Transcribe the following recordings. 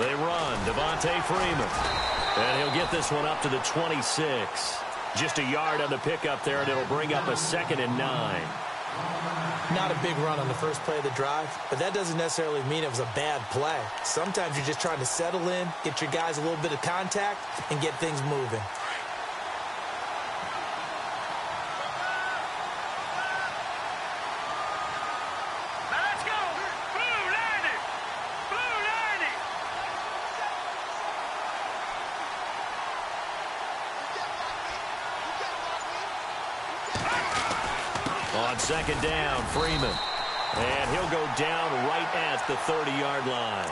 They run. Devontae Freeman. And he'll get this one up to the 26. Just a yard on the pickup there, and it'll bring up a 2nd and 9. Not a big run on the first play of the drive, but that doesn't necessarily mean it was a bad play. Sometimes you're just trying to settle in, get your guys a little bit of contact, and get things moving. Let's go! Blue 90! Blue 90! On 2nd down, Freeman. And he'll go down right at the 30-yard line.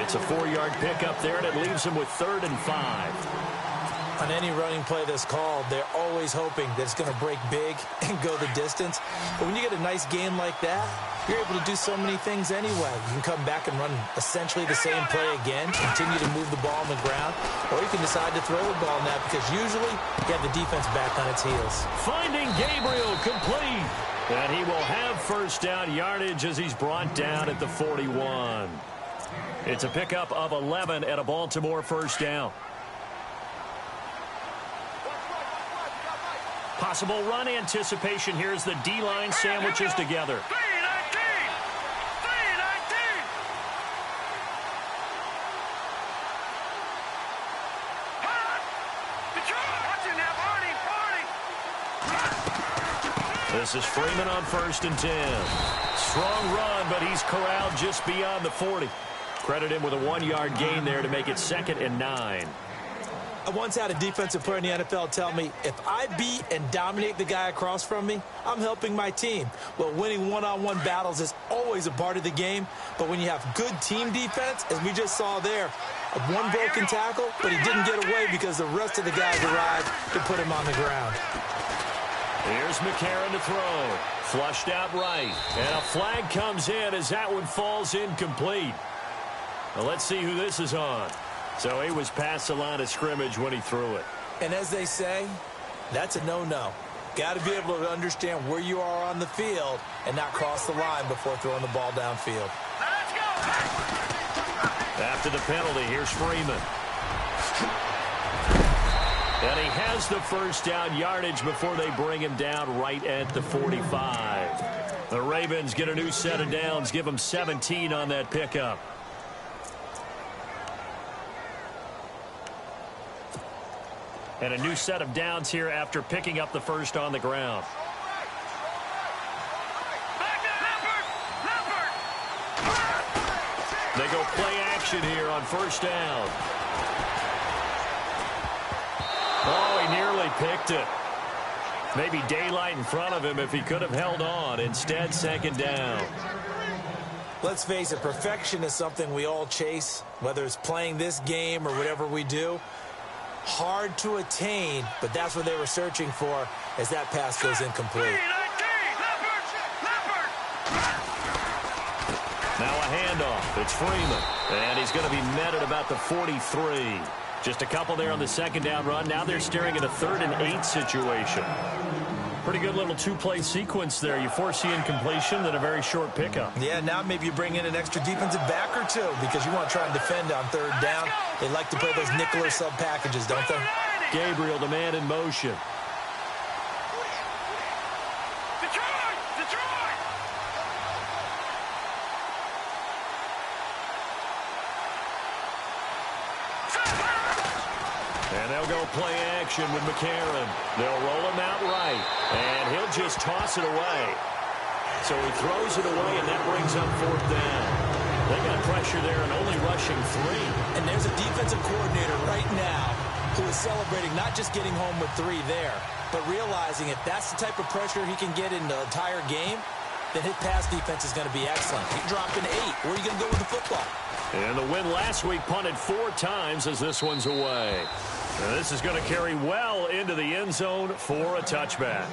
It's a 4-yard pickup there, and it leaves him with 3rd and 5. On any running play that's called, they're always hoping that it's going to break big and go the distance. But when you get a nice game like that, you're able to do so many things anyway. You can come back and run essentially the same play again, continue to move the ball on the ground, or you can decide to throw the ball now because usually you have the defense back on its heels. Finding Gabriel complete. And he will have 1st down yardage as he's brought down at the 41. It's a pickup of 11 and a Baltimore 1st down. Possible run anticipation. Here's the D-line sandwiches together. 319! 319! Watching now, Barney! This is Freeman on 1st and 10. Strong run, but he's corralled just beyond the 40. Credit him with a 1-yard gain there to make it 2nd and 9. I once had a defensive player in the NFL tell me, if I beat and dominate the guy across from me, I'm helping my team. Well, winning one-on-one battles is always a part of the game, but when you have good team defense, as we just saw there, one broken tackle, but he didn't get away because the rest of the guys arrived to put him on the ground. Here's McCarron to throw. Flushed out right. And a flag comes in as that one falls incomplete. Well, let's see who this is on. So he was past the line of scrimmage when he threw it. And as they say, that's a no-no. Got to be able to understand where you are on the field and not cross the line before throwing the ball downfield. Let's go! After the penalty, here's Freeman. And he has the 1st down yardage before they bring him down right at the 45. The Ravens get a new set of downs, give them 17 on that pickup. And a new set of downs here after picking up the 1st on the ground. They go play action here on 1st down. Oh, he nearly picked it. Maybe daylight in front of him if he could have held on. Instead, 2nd down. Let's face it, perfection is something we all chase, whether it's playing this game or whatever we do. Hard to attain, but that's what they were searching for as that pass goes incomplete. Now a handoff. It's Freeman. And he's going to be met at about the 43. Just a couple there on the 2nd down run. Now they're staring at a 3rd and 8 situation. Pretty good little 2-play sequence there. You force the incompletion, then a very short pickup. Yeah, now maybe you bring in an extra defensive back or two because you want to try and defend on 3rd down. They like to play those nickel or sub packages, don't they? Gabriel, the man in motion. And they'll go play action with McCarron. They'll roll him out right, and he'll just toss it away. So he throws it away, and that brings up 4th down. They got pressure there and only rushing 3. And there's a defensive coordinator right now who is celebrating not just getting home with 3 there, but realizing if that's the type of pressure he can get in the entire game, then his pass defense is going to be excellent. He dropped an 8. Where are you going to go with the football? And the win last week punted 4 times as this one's away. And this is going to carry well into the end zone for a touchback.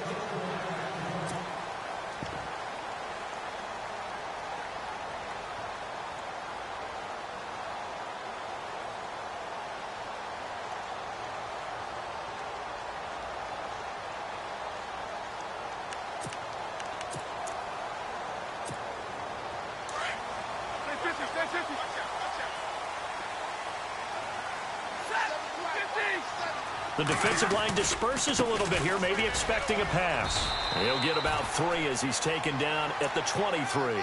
The defensive line disperses a little bit here, maybe expecting a pass. He'll get about 3 as he's taken down at the 23.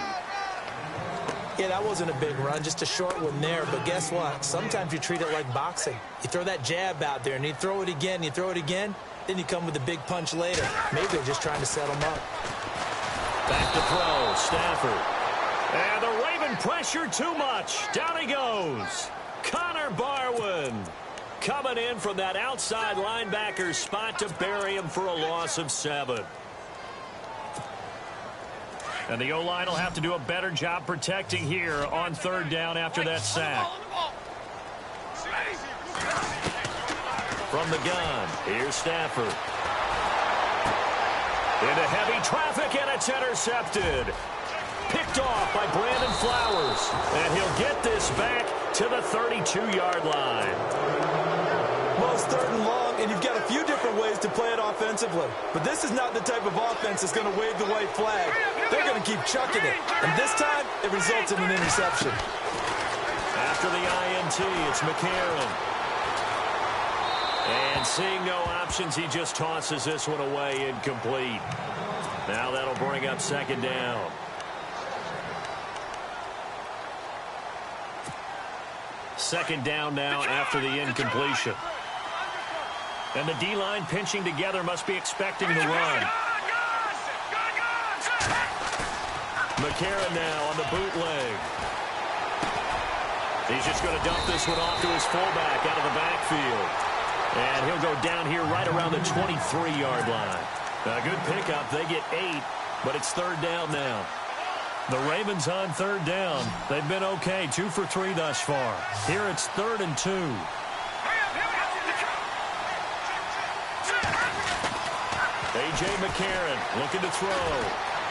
Yeah, that wasn't a big run, just a short one there. But guess what? Sometimes you treat it like boxing. You throw that jab out there, and you throw it again, you throw it again, then you come with a big punch later. Maybe they're just trying to set him up. Back to throw, Stafford. And the Raven pressure too much. Down he goes. Connor Barwin coming in from that outside linebacker spot to bury him for a loss of 7. And the O-line will have to do a better job protecting here on 3rd down after that sack. From the gun, here's Stafford. Into heavy traffic, and it's intercepted. Picked off by Brandon Flowers. And he'll get this back to the 32-yard line. Well, it's 3rd and long, and you've got a few different ways to play it offensively. But this is not the type of offense that's going to wave the white flag. They're going to keep chucking it. And this time, it results in an interception. After the INT, it's McCarron. And seeing no options, he just tosses this one away incomplete. Now that'll bring up 2nd down. Second down now after the incompletion. And the D-line pinching together must be expecting the run. McCarron now on the bootleg. He's just going to dump this one off to his fullback out of the backfield. And he'll go down here right around the 23-yard line. A good pickup. They get 8, but it's 3rd down now. The Ravens on 3rd down. They've been okay, 2 for 3 thus far. Here it's 3rd and 2. A.J. McCarron looking to throw.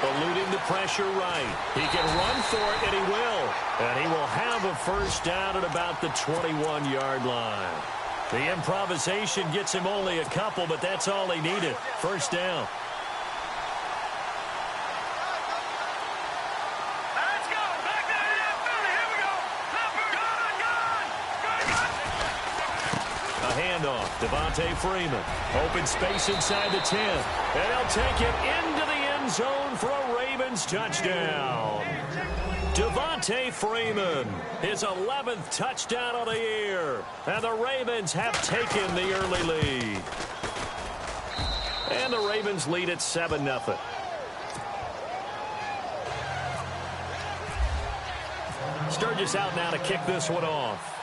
Eluding the pressure right. He can run for it, and he will. And he will have a 1st down at about the 21-yard line. The improvisation gets him only a couple, but that's all he needed. 1st down. Let's go. Back there in that building. Here we go. A handoff. Devontae Freeman. Open space inside the 10. And they'll take it into the end zone for a Ravens touchdown. Devontae Freeman, his 11th touchdown of the year. And the Ravens have taken the early lead. And the Ravens lead at 7-0. Sturgis out now to kick this one off.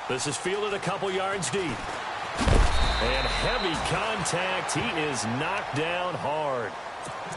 This is fielded a couple yards deep. And heavy contact. He is knocked down hard.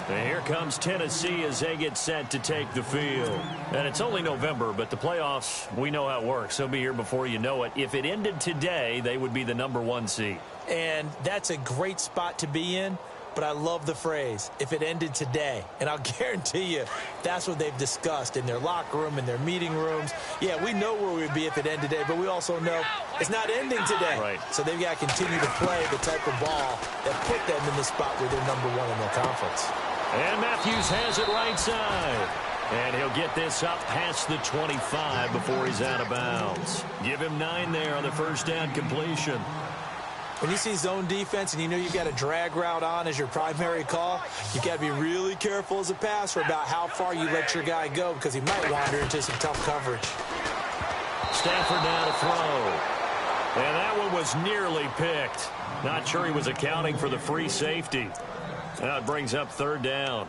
And here comes Tennessee as they get set to take the field. And it's only November, but the playoffs, we know how it works. They'll be here before you know it. If it ended today, they would be the #1 seed. And that's a great spot to be in. But I love the phrase, if it ended today. And I'll guarantee you that's what they've discussed in their locker room, in their meeting rooms. Yeah, we know where we'd be if it ended today, but we also know it's not ending today. Right. So they've got to continue to play the type of ball that put them in the spot where they're #1 in their conference. And Matthews has it right side. And he'll get this up past the 25 before he's out of bounds. Give him 9 there on the 1st down completion. When you see zone defense and you know you've got a drag route on as your primary call, you've got to be really careful as a passer about how far you let your guy go because he might wander into some tough coverage. Stafford now to throw. And that one was nearly picked. Not sure he was accounting for the free safety. Now it brings up 3rd down.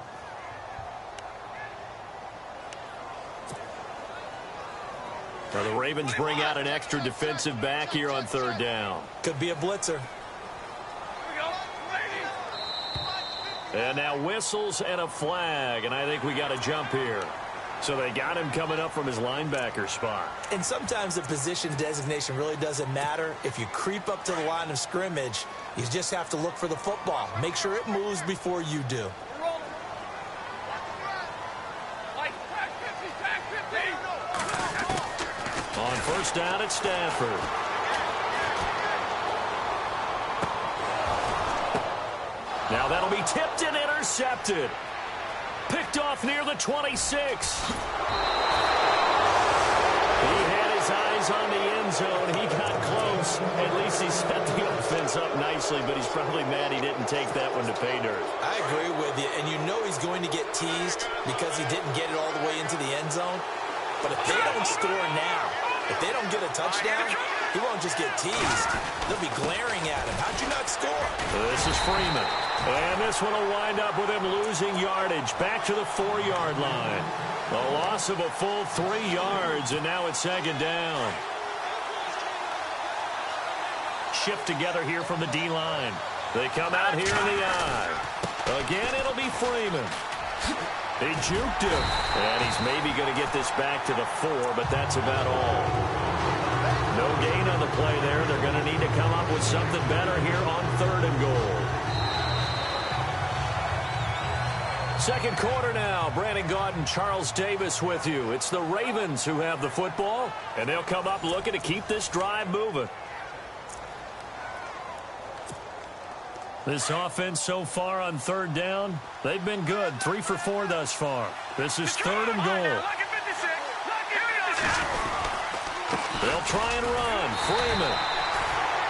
Now the Ravens bring out an extra defensive back here on 3rd down. Could be a blitzer. And now whistles and a flag, and I think we got a jump here. So they got him coming up from his linebacker spot. And sometimes the position designation really doesn't matter. If you creep up to the line of scrimmage, you just have to look for the football. Make sure it moves before you do. On 1st down at Stafford. Now that'll be tipped and intercepted. Picked off near the 26. He had his eyes on end zone. He got close. At least he set the offense up nicely, but he's probably mad he didn't take that one to pay dirt. I agree with you, and you know he's going to get teased because he didn't get it all the way into the end zone. But if they don't score now, if they don't get a touchdown, he won't just get teased. They'll be glaring at him. How'd you not score? This is Freeman. And this one will wind up with him losing yardage back to the 4-yard line. A loss of a full 3 yards, and now it's second down. Shift together here from the D-line. They come out here in the eye. Again, it'll be Freeman. He juked him, and he's maybe going to get this back to the 4, but that's about all. No gain on the play there. They're going to need to come up with something better here on 3rd and goal. Second quarter now. Brandon Gaudin and Charles Davis with you. It's the Ravens who have the football, and they'll come up looking to keep this drive moving. This offense so far on 3rd down, they've been good. 3 for 4 thus far. This is 3rd and goal. They'll try and run. Freeman.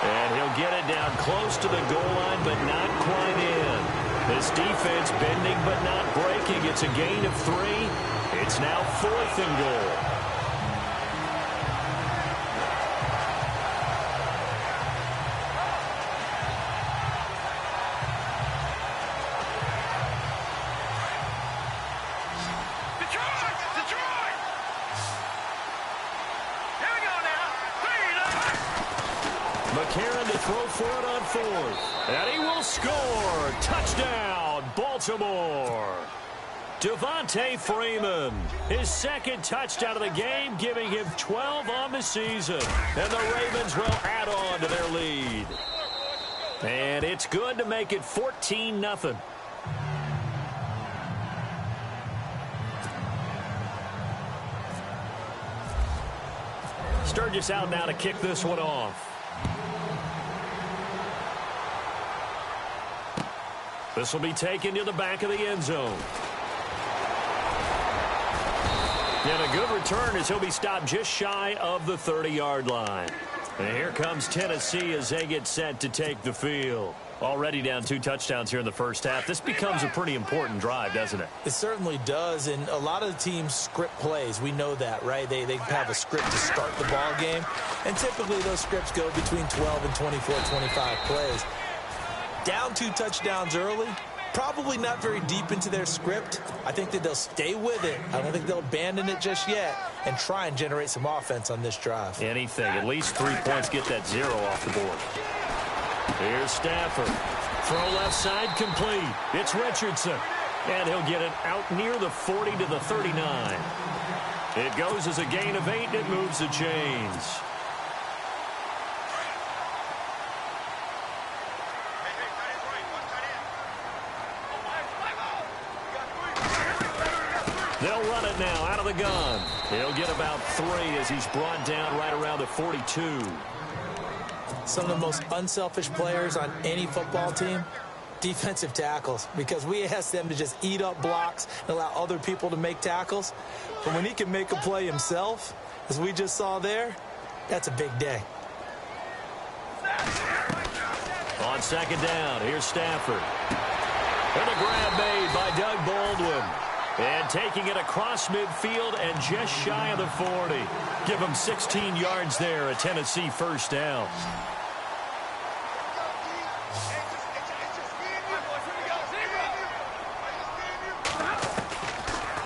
And he'll get it down close to the goal line, but not quite in. This defense bending but not breaking. It's a gain of 3. It's now 4th and goal. McCarron to throw for it on 4th. And he will score. Touchdown, Baltimore. Devontae Freeman, his 2nd touchdown of the game, giving him 12 on the season. And the Ravens will add on to their lead. And it's good to make it 14-0. Sturgis out now to kick this one off. This will be taken to the back of the end zone. And a good return as he'll be stopped just shy of the 30-yard line. And here comes Tennessee as they get set to take the field. Already down 2 touchdowns here in the first half. This becomes a pretty important drive, doesn't it? It certainly does, and a lot of the teams script plays. We know that, right? They have a script to start the ball game, and typically those scripts go between 12 and 24, 25 plays. Down 2 touchdowns early, probably not very deep into their script. I think that they'll stay with it. I don't think they'll abandon it just yet and try and generate some offense on this drive. Anything. At least 3 points, get that 0 off the board. Here's Stafford. Throw left side complete. It's Richardson. And he'll get it out near the 40 to the 39. It goes as a gain of 8, and it moves the chains. They'll run it now out of the gun. He'll get about 3 as he's brought down right around the 42. Some of the most unselfish players on any football team, defensive tackles, because we ask them to just eat up blocks and allow other people to make tackles. But when he can make a play himself, as we just saw there, that's a big day. On 2nd down, here's Stafford. And a grab made by Doug Baldwin. And taking it across midfield and just shy of the 40. Give him 16 yards there, a Tennessee first down.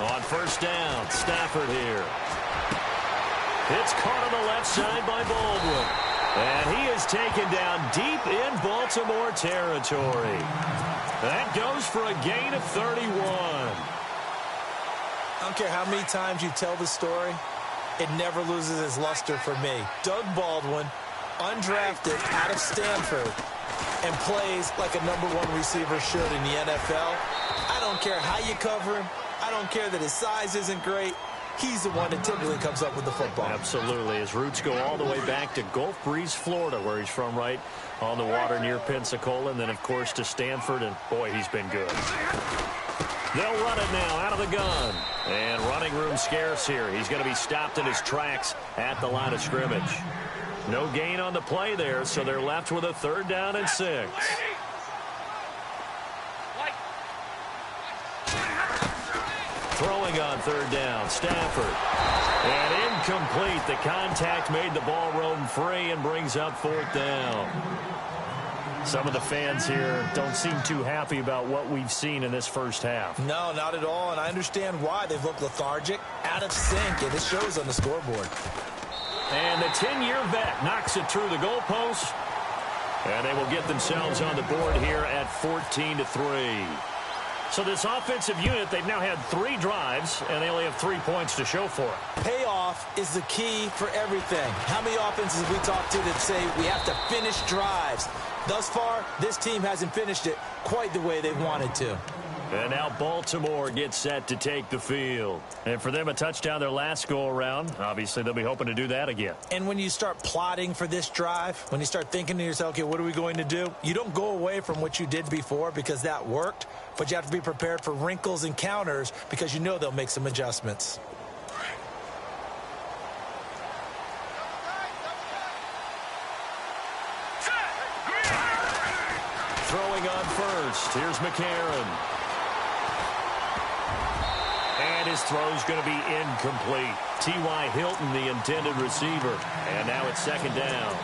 On 1st down, Stafford here. It's caught on the left side by Baldwin. And he is taken down deep in Baltimore territory. That goes for a gain of 31. I don't care how many times you tell the story, it never loses its luster for me. Doug Baldwin, undrafted out of Stanford, and plays like a #1 receiver should in the NFL. I don't care how you cover him. I don't care that his size isn't great. He's the one that typically comes up with the football. Absolutely. His roots go all the way back to Gulf Breeze, Florida, where he's from, right on the water near Pensacola, and then, of course, to Stanford, and, boy, he's been good. They'll run it now out of the gun. And running room scarce here. He's going to be stopped in his tracks at the line of scrimmage. No gain on the play there, so they're left with a 3rd down and 6. Throwing on 3rd down, Stafford. And incomplete. The contact made the ball roam free and brings up 4th down. Some of the fans here don't seem too happy about what we've seen in this first half. No, not at all, and I understand why. They've looked lethargic, out of sync, and it shows on the scoreboard. And the 10-year vet knocks it through the goalpost, and they will get themselves on the board here at 14-3. So this offensive unit, they've now had 3 drives, and they only have 3 points to show for it. Payoff is the key for everything. How many offenses have we talked to that say we have to finish drives? Thus far, this team hasn't finished it quite the way they wanted to. And now Baltimore gets set to take the field. And for them, a touchdown their last go-around. Obviously, they'll be hoping to do that again. And when you start plotting for this drive, when you start thinking to yourself, okay, what are we going to do? You don't go away from what you did before because that worked, but you have to be prepared for wrinkles and counters because you know they'll make some adjustments. Throwing on first. Here's McCarron. And his throw's going to be incomplete. T.Y. Hilton, the intended receiver. And now it's 2nd down.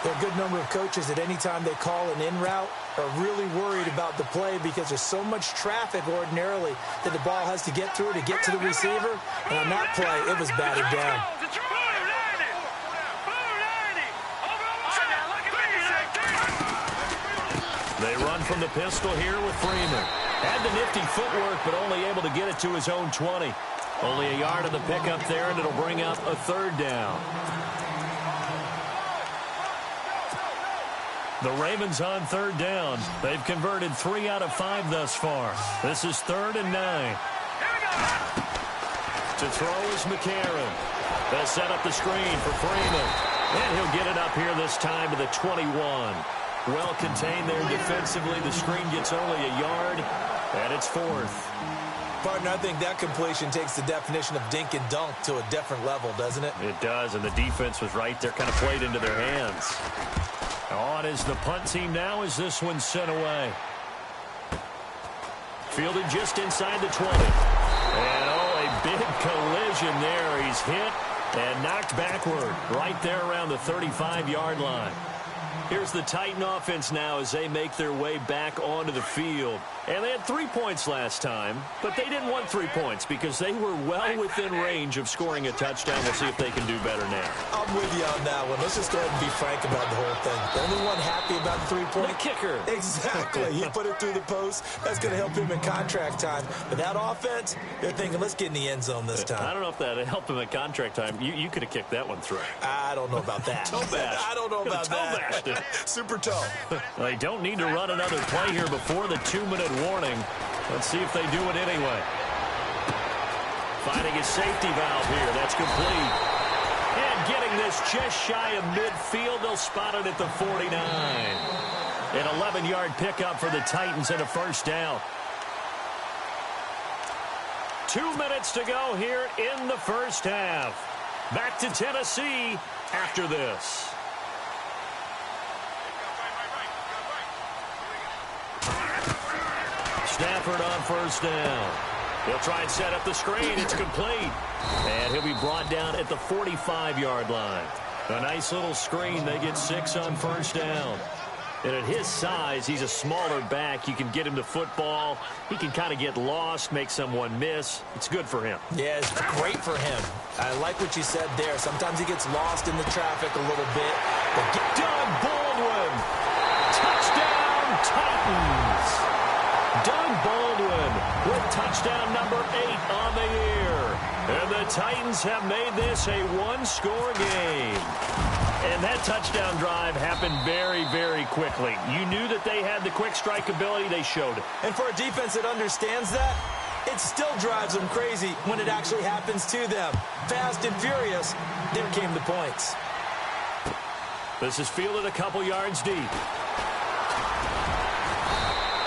There are a good number of coaches at any time they call an in route are really worried about the play because there's so much traffic ordinarily that the ball has to get through to get to the receiver. And on that play, it was batted down. They run from the pistol here with Freeman. Had the nifty footwork, but only able to get it to his own 20. Only a yard of the pickup there, and it'll bring up a 3rd down. The Ravens on 3rd down. They've converted 3 out of 5 thus far. This is 3rd and 9. To throw is McCarron. They'll set up the screen for Freeman. And he'll get it up here this time to the 21. Well contained there defensively. The screen gets only a yard, and it's 4th. Partner, I think that completion takes the definition of dink and dunk to a different level, doesn't it? It does, and the defense was right there, kind of played into their hands. On is the punt team now as this one's sent away. Fielded just inside the 20. And, oh, a big collision there. He's hit and knocked backward right there around the 35-yard line. Here's the Titan offense now as they make their way back onto the field. And they had 3 points last time, but they didn't want 3 points because they were well within range of scoring a touchdown. We'll see if they can do better now. I'm with you on that one. Let's just go ahead and be frank about the whole thing. The only one happy about the 3-point. The kicker. Exactly. He put it through the post. That's going to help him in contract time. But that offense, they're thinking, let's get in the end zone this time. I don't know if that helped him at contract time. You could have kicked that one through. I don't know about that. Toe bash. I don't know about that. Toe bashed it. Super toe. They don't need to run another play here before the 2-minute warning. Let's see if they do it anyway. Finding a safety valve here. That's complete. And getting this just shy of midfield. They'll spot it at the 49. An 11-yard pickup for the Titans and a 1st down. 2 minutes to go here in the first half. Back to Tennessee after this. Stafford on 1st down. He'll try and set up the screen. It's complete. And he'll be brought down at the 45-yard line. A nice little screen. They get 6 on 1st down. And at his size, he's a smaller back. You can get him to football. He can kind of get lost, make someone miss. It's good for him. Yeah, it's great for him. I like what you said there. Sometimes he gets lost in the traffic a little bit. But Doug Baldwin. Touchdown, Titans. Doug Baldwin with touchdown number 8 on the year. And the Titans have made this a one-score game. And that touchdown drive happened very, very quickly. You knew that they had the quick strike ability. They showed it. And for a defense that understands that, it still drives them crazy when it actually happens to them. Fast and furious, there came the points. This is fielded a couple yards deep.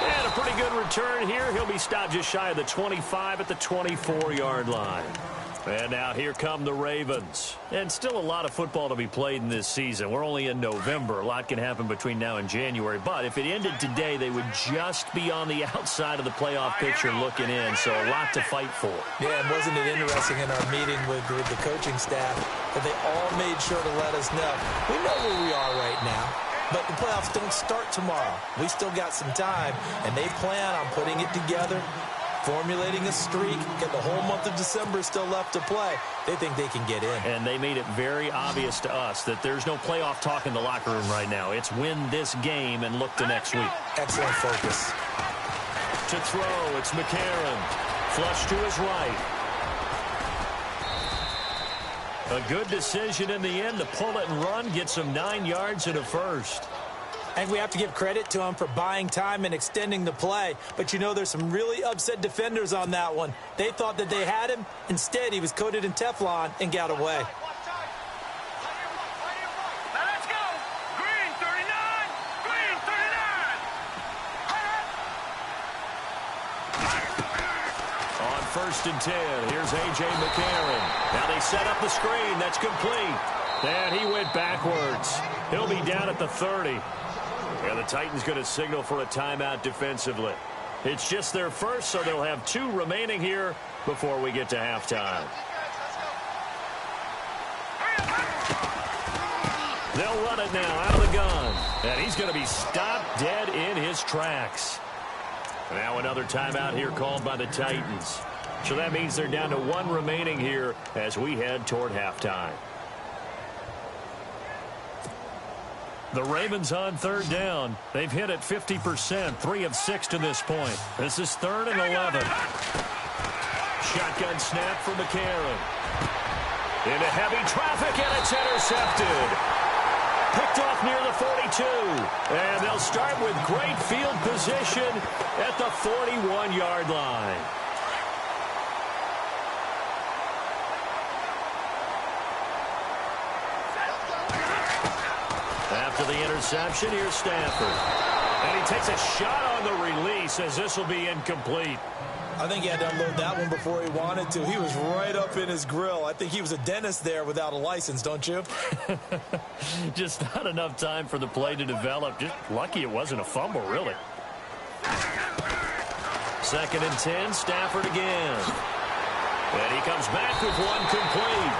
And a pretty good return here. He'll be stopped just shy of the 25 at the 24-yard line. And now here come the Ravens. And still a lot of football to be played in this season. We're only in November. A lot can happen between now and January. But if it ended today, they would just be on the outside of the playoff picture looking in. So a lot to fight for. Yeah, and wasn't it interesting in our meeting with the coaching staff that they all made sure to let us know. We know where we are right now, but the playoffs don't start tomorrow. We still got some time, and they plan on putting it together, formulating a streak, get the whole month of December still left to play. They think they can get in. And they made it very obvious to us that there's no playoff talk in the locker room right now. It's win this game and look to next week. Excellent focus. To throw, it's McCarron. Flush to his right. A good decision in the end to pull it and run, get some 9 yards and a first. And we have to give credit to him for buying time and extending the play. But, you know, there's some really upset defenders on that one. They thought that they had him. Instead, he was coated in Teflon and got away. Now let's go. Green 39. Green 39. On 1st and 10, here's A.J. McCarron. Now they set up the screen. That's complete. And he went backwards. He'll be down at the 30. And the Titans going to signal for a timeout defensively. It's just their first, so they'll have 2 remaining here before we get to halftime. They'll run it now out of the gun. And he's going to be stopped dead in his tracks. Now another timeout here called by the Titans. So that means they're down to 1 remaining here as we head toward halftime. The Ravens on 3rd down. They've hit it 50%, 3 of 6 to this point. This is 3rd and 11. Shotgun snap for McCarron. Into heavy traffic, and it's intercepted. Picked off near the 42. And they'll start with great field position at the 41-yard line. After the interception, here's Stafford. And he takes a shot on the release as this will be incomplete. I think he had to unload that one before he wanted to. He was right up in his grill. I think he was a dentist there without a license, don't you? Just not enough time for the play to develop. Just lucky it wasn't a fumble, really. 2nd and 10, Stafford again. And he comes back with one complete.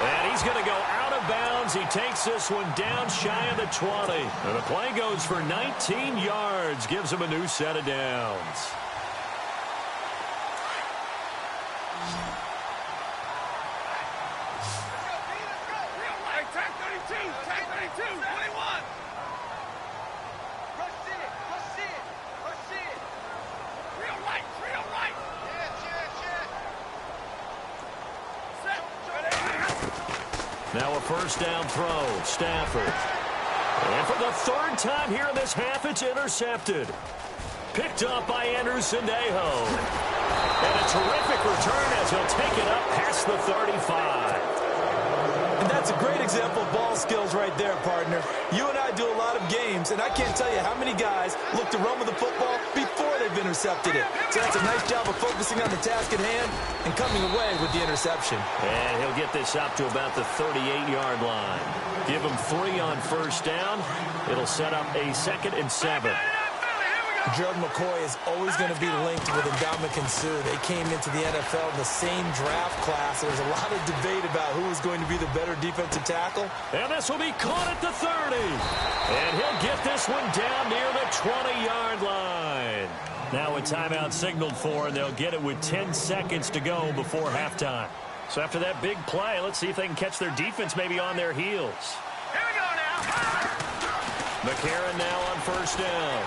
And he's going to go out of bounds. He takes this one down shy of the 20. And the play goes for 19 yards. Gives him a new set of downs. Hey, tag 32. Tag 32. 21. Rush it. Rush it. Rush it. Real light. Real light. Now a 1st down throw. Stafford. And for the 3rd time here in this half, it's intercepted. Picked up by Sandejo. And a terrific return as he'll take it up past the 35. And that's a great example of ball skills right there, partner. You and I do a lot of games, and I can't tell you how many guys look to run with the football before they've intercepted it. So that's a nice job of focusing on the task at hand and coming away with the interception. And he'll get this up to about the 38-yard line. Give him 3 on 1st down. It'll set up a 2nd and 7. Gerald McCoy is always going to be linked with Ndamukong Suh. They came into the NFL in the same draft class. There's a lot of debate about who is going to be the better defensive tackle. And this will be caught at the 30. And he'll get this one down near the 20-yard line. Now a timeout signaled for, and they'll get it with 10 seconds to go before halftime. So after that big play, let's see if they can catch their defense maybe on their heels. Here we go now. McCarron now on 1st down.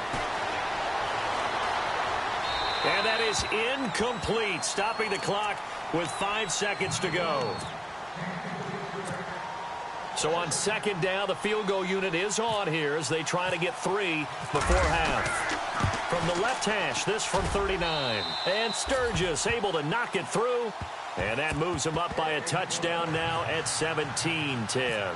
And that is incomplete, stopping the clock with 5 seconds to go. So on 2nd down, the field goal unit is on here as they try to get 3 before half. From the left hash, this from 39. And Sturgis able to knock it through. And that moves them up by a touchdown now at 17-10.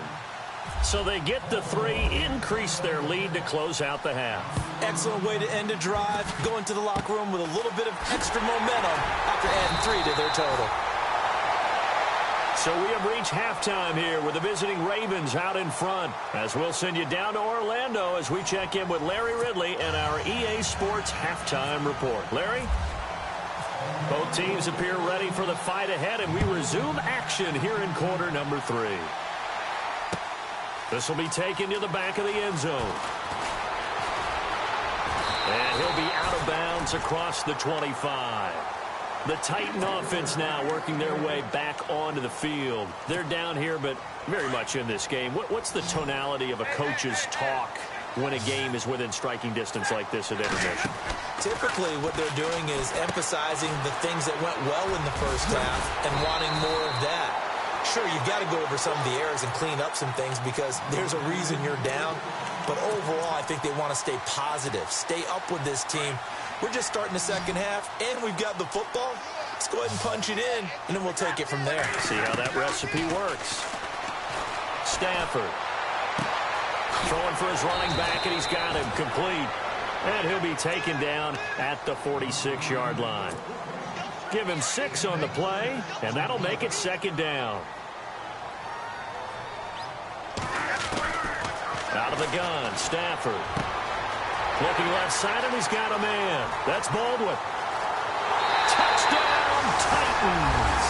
So they get the 3, increase their lead to close out the half. Excellent way to end a drive. Go into the locker room with a little bit of extra momentum after adding 3 to their total. So we have reached halftime here with the visiting Ravens out in front. As we'll send you down to Orlando as we check in with Larry Ridley and our EA Sports halftime report. Larry? Both teams appear ready for the fight ahead, and we resume action here in quarter number 3. This will be taken to the back of the end zone. And he'll be out of bounds across the 25. The Titan offense now working their way back onto the field. They're down here, but very much in this game. What's the tonality of a coach's talk when a game is within striking distance like this at intermission? Typically, what they're doing is emphasizing the things that went well in the first half and wanting more of that. Sure, you've got to go over some of the errors and clean up some things because there's a reason you're down. But overall, I think they want to stay positive, stay up with this team. We're just starting the second half, and we've got the football. Let's go ahead and punch it in, and then we'll take it from there. See how that recipe works. Stafford throwing for his running back, and he's got him complete. And he'll be taken down at the 46-yard line. Give him 6 on the play, and that'll make it second down. Out of the gun, Stafford. Looking left side, and he's got a man. That's Baldwin. Touchdown, Titans.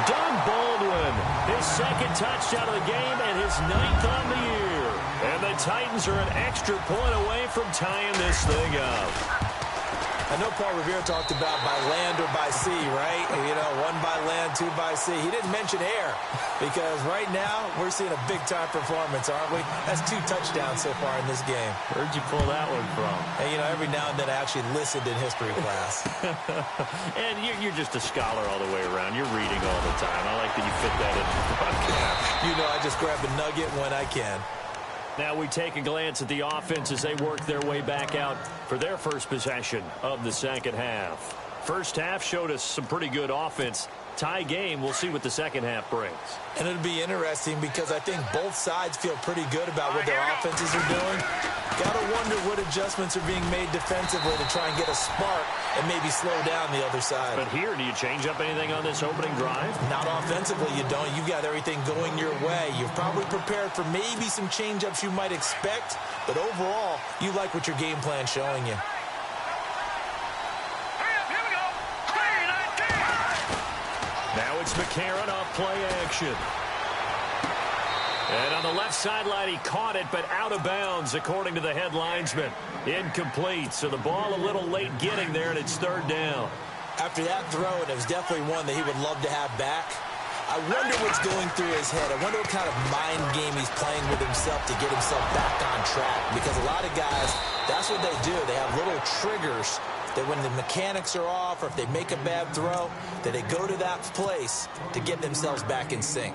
Doug Baldwin, his second touchdown of the game and his 9th on the year. And the Titans are an extra point away from tying this thing up. I know Paul Revere talked about by land or by sea, right? You know, 1 by land, 2 by sea. He didn't mention air because right now we're seeing a big-time performance, aren't we? That's 2 touchdowns so far in this game. Where'd you pull that one from? And, you know, every now and then I actually listened in history class. And you're just a scholar all the way around. You're reading all the time. I like that you fit that into the broadcast. You know, I just grab a nugget when I can. Now we take a glance at the offense as they work their way back out for their first possession of the second half. First half showed us some pretty good offense. Tie game, we'll see what the second half brings. And it'll be interesting because I think both sides feel pretty good about what their offenses are doing. Got to wonder what adjustments are being made defensively to try and get a spark and maybe slow down the other side. But here, do you change up anything on this opening drive? Not offensively, you don't. You've got everything going your way. You've probably prepared for maybe some change-ups you might expect, but overall, you like what your game plan's showing you. Now it's McCarron off play action. And on the left sideline, he caught it, but out of bounds, according to the head linesman. Incomplete, so the ball a little late getting there, and it's third down. After that throw, and it was definitely one that he would love to have back, I wonder what's going through his head. I wonder what kind of mind game he's playing with himself to get himself back on track. Because a lot of guys, that's what they do. They have little triggers that when the mechanics are off or if they make a bad throw, that they go to that place to get themselves back in sync.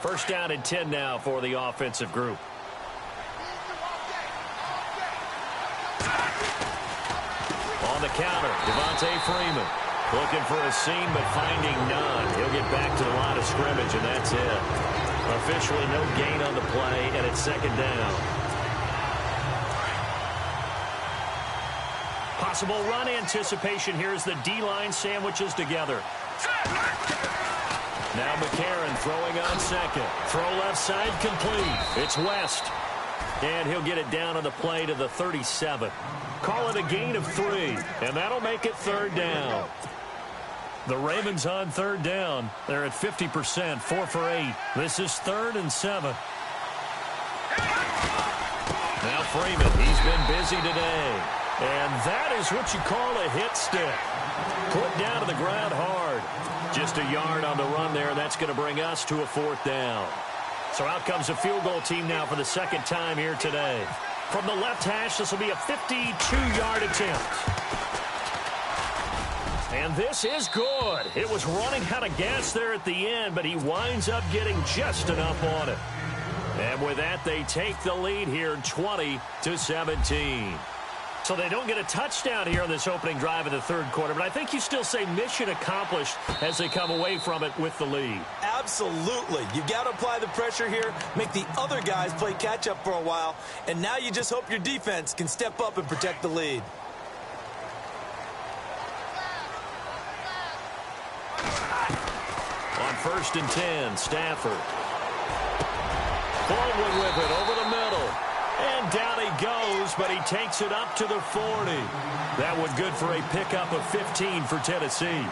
First down and 10 now for the offensive group. On the counter, Devontae Freeman looking for a seam but finding none. He'll get back to the line of scrimmage, and that's it. Officially no gain on the play, and it's second down. Possible run anticipation here as the D-line sandwiches together. Now McCarron throwing on second. Throw left side complete. It's West. And he'll get it down on the play to the 37. Call it a gain of 3. And that'll make it third down. The Ravens on third down. They're at 50%, 4 for 8. This is 3rd and 7. Now Freeman, he's been busy today. And that is what you call a hit stick. Put down to the ground hard. Just a yard on the run there, and that's going to bring us to a 4th down. So out comes a field goal team now for the second time here today. From the left hash, this will be a 52-yard attempt. And this is good. It was running out of gas there at the end, but he winds up getting just enough on it. And with that, they take the lead here 20-17. So they don't get a touchdown here on this opening drive in the third quarter, but I think you still say mission accomplished as they come away from it with the lead. Absolutely. You've got to apply the pressure here, make the other guys play catch-up for a while, and now you just hope your defense can step up and protect the lead. first and 10. Stafford. Baldwin with it over the middle. And down he goes, but he takes it up to the 40. That one good for a pickup of 15 for Tennessee.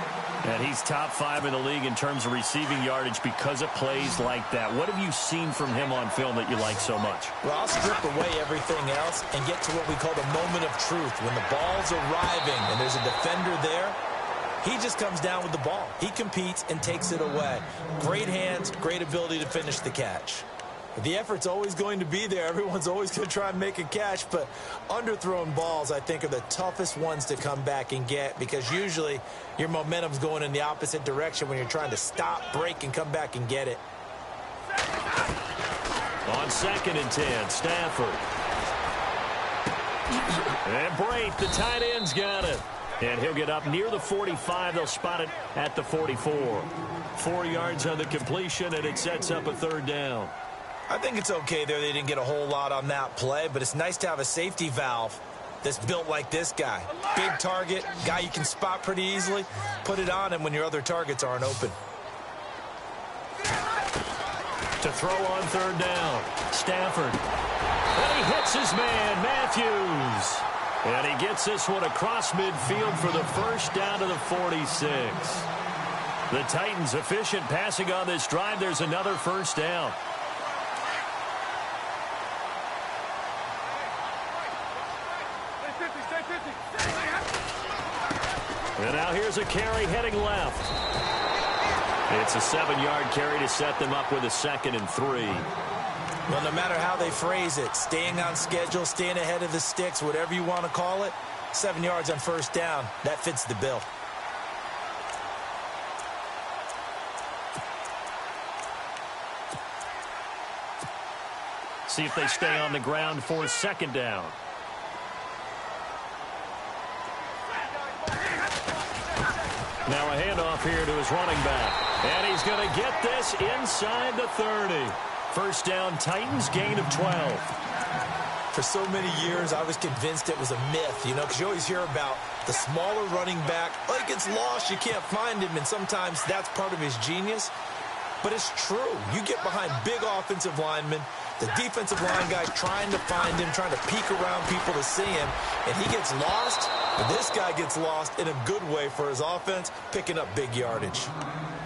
And he's top 5 in the league in terms of receiving yardage because of plays like that. What have you seen from him on film that you like so much? Well, I'll strip away everything else and get to what we call the moment of truth. When the ball's arriving and there's a defender there, he just comes down with the ball. He competes and takes it away. Great hands, great ability to finish the catch. The effort's always going to be there. Everyone's always going to try and make a catch, but underthrown balls, I think, are the toughest ones to come back and get because usually your momentum's going in the opposite direction when you're trying to stop, break, and come back and get it. On second and 10, Stafford. And Brate, the tight end's got it. And he'll get up near the 45. They'll spot it at the 44. 4 yards on the completion, and it sets up a third down. I think it's okay there. They didn't get a whole lot on that play, but it's nice to have a safety valve that's built like this guy. Big target, guy you can spot pretty easily. Put it on him when your other targets aren't open. To throw on third down, Stafford. And he hits his man, Matthews. And he gets this one across midfield for the first down to the 46. The Titans efficient passing on this drive. There's another first down. And now here's a carry heading left. It's a 7-yard carry to set them up with a 2nd and 3. Well, no matter how they phrase it, staying on schedule, staying ahead of the sticks, whatever you want to call it, 7 yards on first down, that fits the bill. See if they stay on the ground for 2nd down. Now a handoff here to his running back. And he's going to get this inside the 30. First down, Titans, gain of 12. For so many years, I was convinced it was a myth, because you always hear about the smaller running back. Oh, he gets lost, you can't find him, and sometimes that's part of his genius. But it's true. You get behind big offensive linemen, the defensive line guys trying to find him, trying to peek around people to see him, and he gets lost. But this guy gets lost in a good way for his offense, picking up big yardage.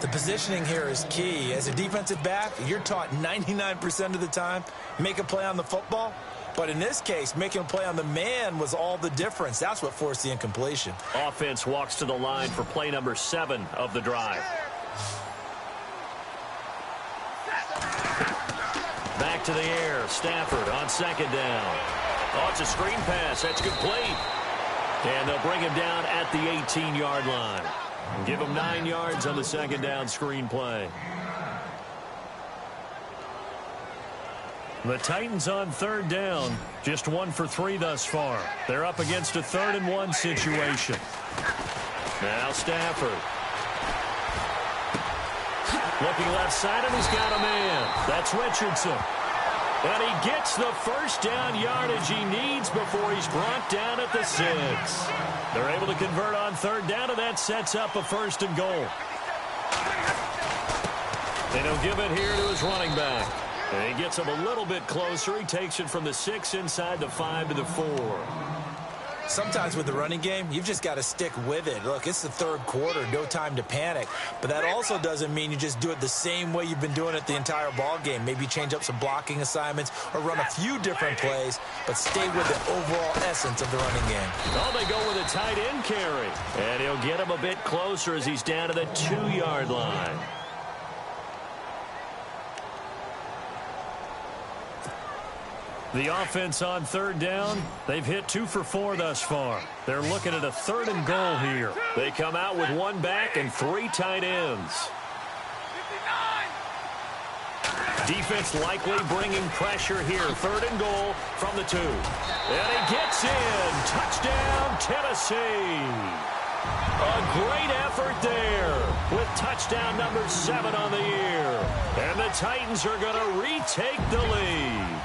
The positioning here is key. As a defensive back, you're taught 99% of the time, make a play on the football. But in this case, making a play on the man was all the difference. That's what forced the incompletion. Offense walks to the line for play number 7 of the drive. Back to the air. Stafford on 2nd down. Oh, it's a screen pass. That's complete. And they'll bring him down at the 18-yard line. Give him 9 yards on the 2nd down screen play. The Titans on 3rd down. Just 1 for 3 thus far. They're up against a 3rd and 1 situation. Now Stafford. Looking left side, and he's got a man. That's Richardson. And he gets the first down yardage he needs before he's brought down at the 6. They're able to convert on 3rd down, and that sets up a 1st and goal. And he'll give it here to his running back. And he gets him a little bit closer. He takes it from the 6 inside the 5 to the 4. Sometimes with the running game, you've just got to stick with it. Look, it's the 3rd quarter, no time to panic. But that also doesn't mean you just do it the same way you've been doing it the entire ball game. Maybe change up some blocking assignments or run a few different plays, but stay with the overall essence of the running game. Oh, they go with a tight end carry. And he'll get him a bit closer as he's down to the 2-yard line. The offense on 3rd down, they've hit 2 for 4 thus far. They're looking at a 3rd and goal here. They come out with 1 back and 3 tight ends. 59. Defense likely bringing pressure here. 3rd and goal from the 2. And he gets in. Touchdown, Tennessee. A great effort there with touchdown number 7 on the year. And the Titans are going to retake the lead.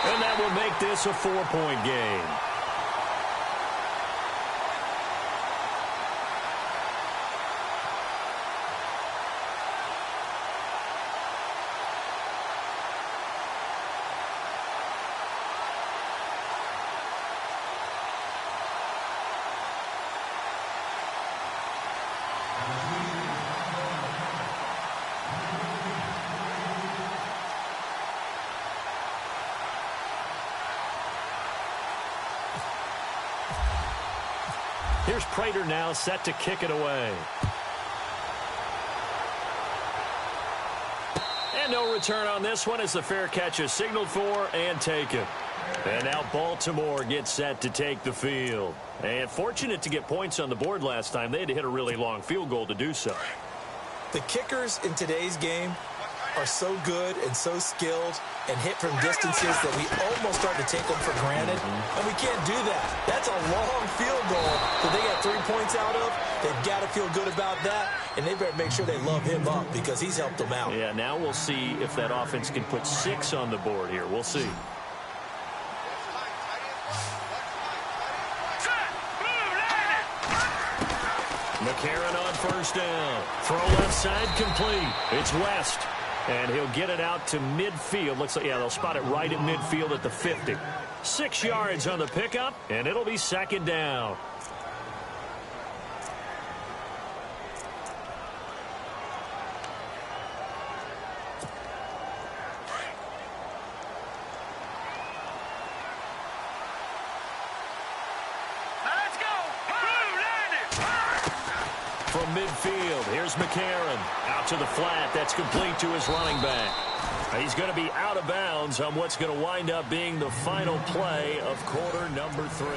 And that will make this a 4-point game. Here's Prater now set to kick it away. And no return on this one as the fair catch is signaled for and taken. And now Baltimore gets set to take the field. And fortunate to get points on the board last time. They had to hit a really long field goal to do so. The kickers in today's game are so good and so skilled and hit from distances that we almost start to take them for granted. And we can't do that. That's a long field goal that they got 3 points out of. They've got to feel good about that, and they better make sure they love him up because he's helped them out. Yeah, now we'll see if that offense can put 6 on the board here. We'll see. McCarron on first down. Throw left side complete. It's West. And he'll get it out to midfield. Looks like, yeah, they'll spot it right at midfield at the 50. 6 yards on the pickup, and it'll be second down. Let's go. Blue landed. From midfield, here's McCarron. Out to the flat. That's complete to his running back. He's going to be out of bounds on what's going to wind up being the final play of quarter number 3.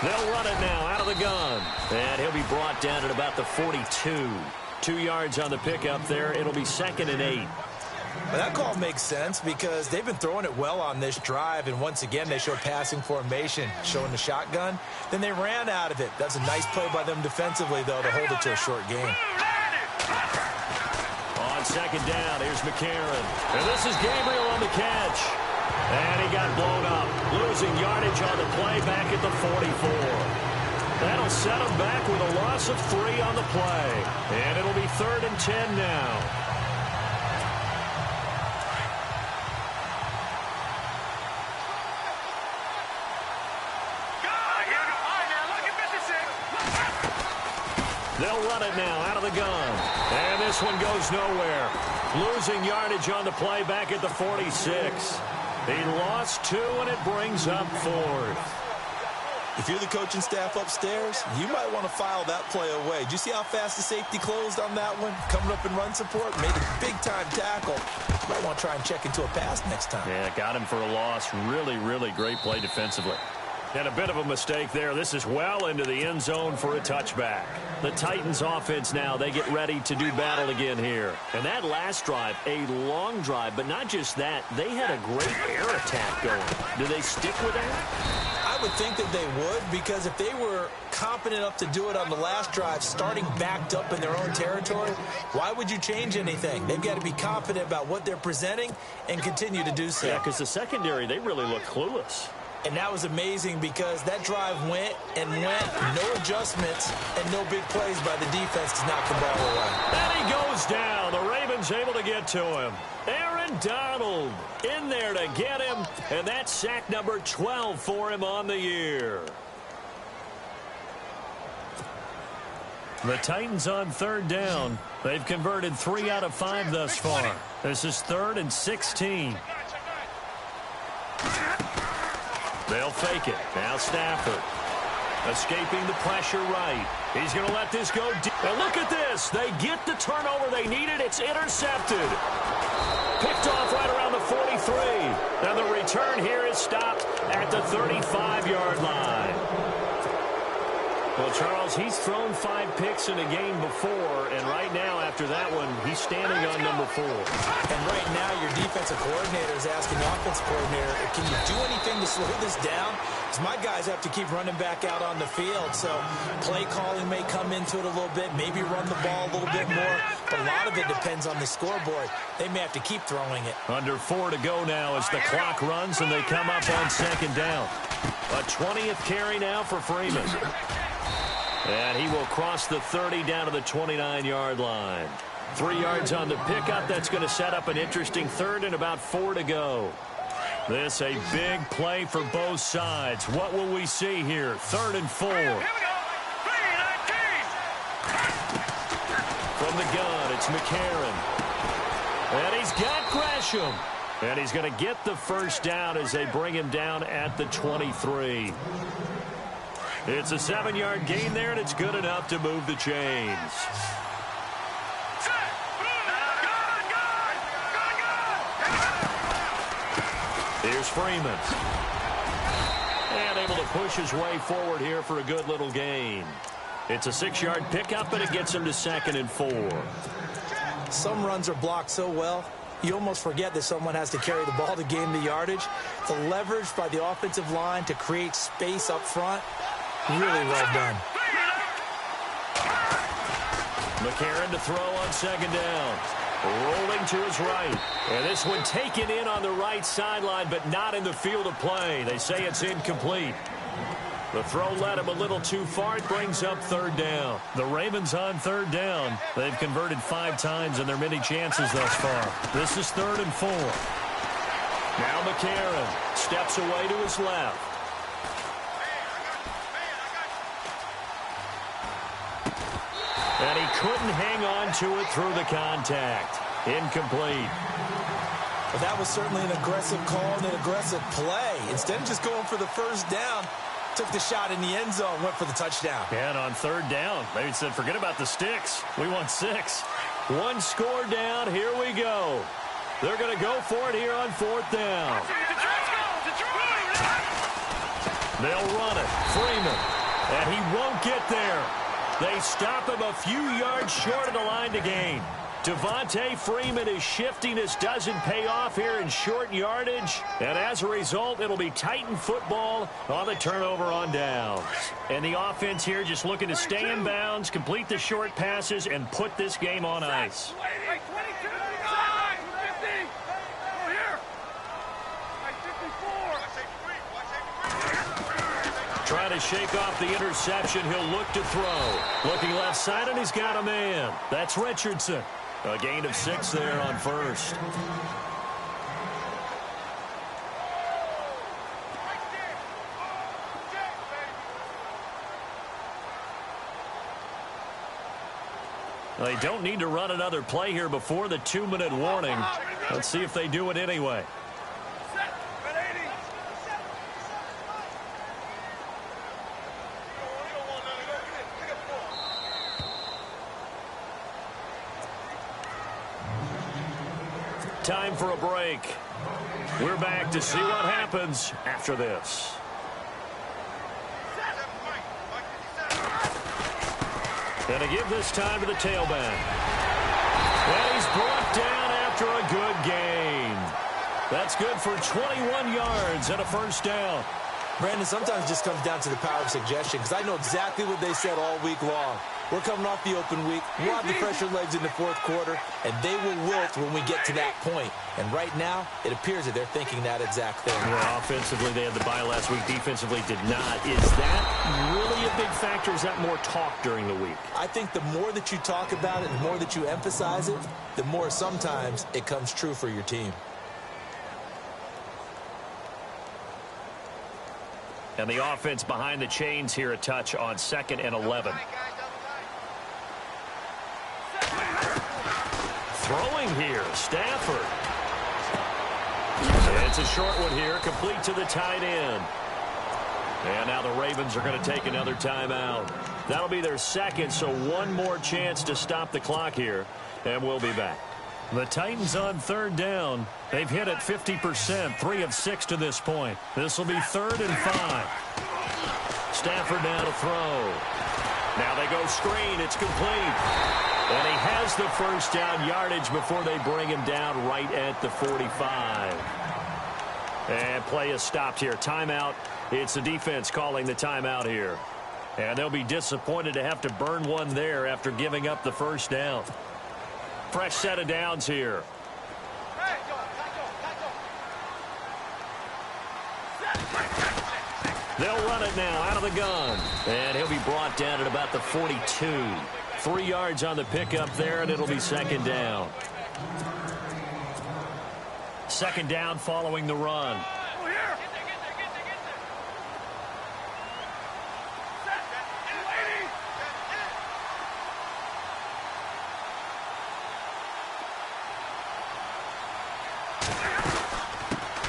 They'll run it now out of the gun. And he'll be brought down at about the 42. 2 yards on the pickup there. It'll be 2nd and 8. Well, that call makes sense because they've been throwing it well on this drive, and once again they show passing formation, showing the shotgun. Then they ran out of it. That's a nice play by them defensively, though, to hold it to a short game. On 2nd down, here's McCarron. And this is Gabriel on the catch. And he got blown up, losing yardage on the play back at the 44. That'll set him back with a loss of 3 on the play. And it'll be 3rd and 10 now. They'll run it now out of the gun. And this one goes nowhere. Losing yardage on the play back at the 46. He lost 2, and it brings up 4th. If you're the coaching staff upstairs, you might want to file that play away. Did you see how fast the safety closed on that one? Coming up in run support, made a big-time tackle. Might want to try and check into a pass next time. Yeah, got him for a loss. Really, really great play defensively. And a bit of a mistake there. This is well into the end zone for a touchback. The Titans offense now, they get ready to do battle again here. And that last drive, a long drive, but not just that. They had a great air attack going. Do they stick with that? I would think that they would, because if they were competent enough to do it on the last drive, starting backed up in their own territory, why would you change anything? They've got to be confident about what they're presenting and continue to do so. Yeah, because the secondary, they really look clueless. And that was amazing because that drive went and went, no adjustments, and no big plays by the defense to knock the ball away. And he goes down. The Ravens able to get to him. Aaron Donald in there to get him, and that's sack number 12 for him on the year. The Titans on 3rd down. They've converted 3 out of 5 thus far. This is 3rd and 16. They'll fake it. Now Stafford. Escaping the pressure right. He's going to let this go deep. And look at this. They get the turnover they needed. It's intercepted. Picked off right around the 43. And the return here is stopped at the 35-yard line. Well, Charles, he's thrown 5 picks in a game before, and right now, after that one, he's standing on number 4. And right now, your defensive coordinator is asking the offensive coordinator, can you do anything to slow this down? Because my guys have to keep running back out on the field, so play calling may come into it a little bit, maybe run the ball a little bit more, but a lot of it depends on the scoreboard. They may have to keep throwing it. Under 4 to go now as the clock runs, and they come up on 2nd down. A 20th carry now for Freeman. And he will cross the 30 down to the 29-yard line. 3 yards on the pickup. That's going to set up an interesting 3rd and about 4 to go. This a big play for both sides. What will we see here? 3rd and 4. From the gun, it's McCarron. And he's got Gresham. And he's going to get the first down as they bring him down at the 23. It's a 7-yard gain there, and it's good enough to move the chains. Here's Freeman. And able to push his way forward here for a good little gain. It's a 6-yard pickup, and it gets him to 2nd and 4. Some runs are blocked so well, you almost forget that someone has to carry the ball to gain the yardage. The leverage by the offensive line to create space up front, really well done. McCarron to throw on 2nd down. Rolling to his right. And this one taken in on the right sideline, but not in the field of play. They say it's incomplete. The throw led him a little too far. It brings up 3rd down. The Ravens on 3rd down. They've converted 5 times in their many chances thus far. This is 3rd and 4. Now McCarron steps away to his left. And he couldn't hang on to it through the contact. Incomplete. But that was certainly an aggressive call and an aggressive play. Instead of just going for the first down, took the shot in the end zone, went for the touchdown. And on 3rd down, they said, forget about the sticks. We want 6. 1 score down. Here we go. They're going to go for it here on 4th down. They'll run it. Freeman. And he won't get there. They stop him a few yards short of the line to gain. Devontae Freeman is shifting. This doesn't pay off here in short yardage. And as a result, it'll be Titan football on the turnover on downs. And the offense here just looking to stay in bounds, complete the short passes, and put this game on ice. Trying to shake off the interception. He'll look to throw. Looking left side, and he's got a man. That's Richardson. A gain of 6 there on first. They don't need to run another play here before the 2-minute warning. Let's see if they do it anyway. Time for a break. We're back to see what happens after this. And to give this time to the tailback. And he's brought down after a good gain. That's good for 21 yards and a first down. Brandon, sometimes it just comes down to the power of suggestion, because I know exactly what they said all week long. We're coming off the open week. We'll have the fresher legs in the fourth quarter, and they will wilt when we get to that point. And right now, it appears that they're thinking that exact thing. Yeah, offensively, they had the bye last week. Defensively, did not. Is that really a big factor? Is that more talk during the week? I think the more that you talk about it, the more that you emphasize it, the more sometimes it comes true for your team. And the offense behind the chains here, a touch on 2nd and 11. Throwing here, Stafford. It's a short one here, complete to the tight end. And now the Ravens are going to take another timeout. That'll be their second, so one more chance to stop the clock here, and we'll be back. The Titans on 3rd down. They've hit it 50%, 3 of 6 to this point. This will be 3rd and 5. Stafford now to throw. Now they go screen. It's complete. And he has the first down yardage before they bring him down right at the 45. And play is stopped here. Timeout. It's the defense calling the timeout here. And they'll be disappointed to have to burn one there after giving up the first down. Fresh set of downs here. They'll run it now out of the gun. And he'll be brought down at about the 42. 3 yards on the pickup there, and it'll be 2nd down. 2nd down following the run.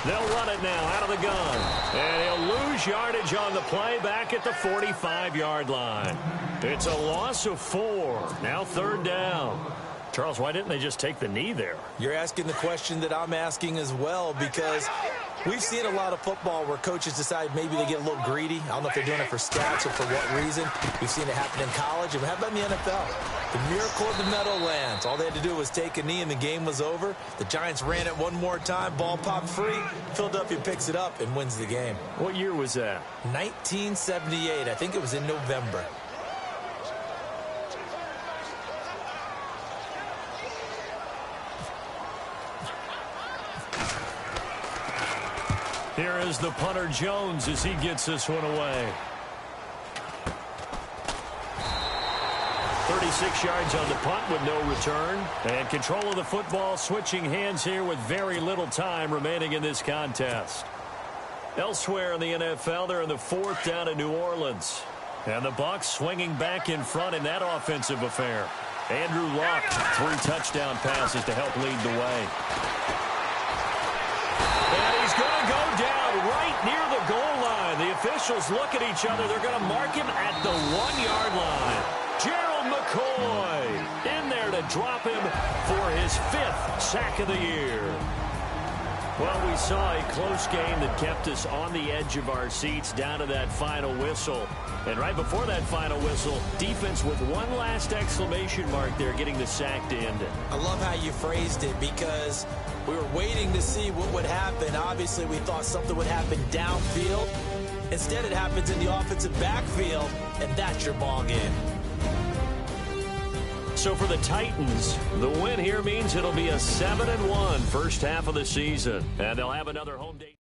They'll run it now out of the gun. And he'll lose yardage on the play back at the 45-yard line. It's a loss of 4. Now 3rd down. Charles, why didn't they just take the knee there? You're asking the question that I'm asking as well, because we've seen a lot of football where coaches decide maybe they get a little greedy. I don't know if they're doing it for stats or for what reason. We've seen it happen in college. And how about in the NFL? The miracle of the Meadowlands. All they had to do was take a knee and the game was over. The Giants ran it one more time. Ball popped free. Philadelphia picks it up and wins the game. What year was that? 1978. I think it was in November. Here is the punter Jones as he gets this one away. 36 yards on the punt with no return. And control of the football, switching hands here with very little time remaining in this contest. Elsewhere in the NFL, they're in the 4th down in New Orleans. And the Bucs swinging back in front in that offensive affair. Andrew Luck, 3 touchdown passes to help lead the way. And he's going to go down right near the goal line. The officials look at each other. They're going to mark him at the 1-yard line. Gerald McCoy in there to drop him for his 5th sack of the year. Well, we saw a close game that kept us on the edge of our seats down to that final whistle. And right before that final whistle, defense with one last exclamation mark there, getting the sack to end it. I love how you phrased it because we were waiting to see what would happen. Obviously, we thought something would happen downfield. Instead, it happens in the offensive backfield, and that's your ball game. So for the Titans, the win here means it'll be a 7-1 first half of the season, and they'll have another home day.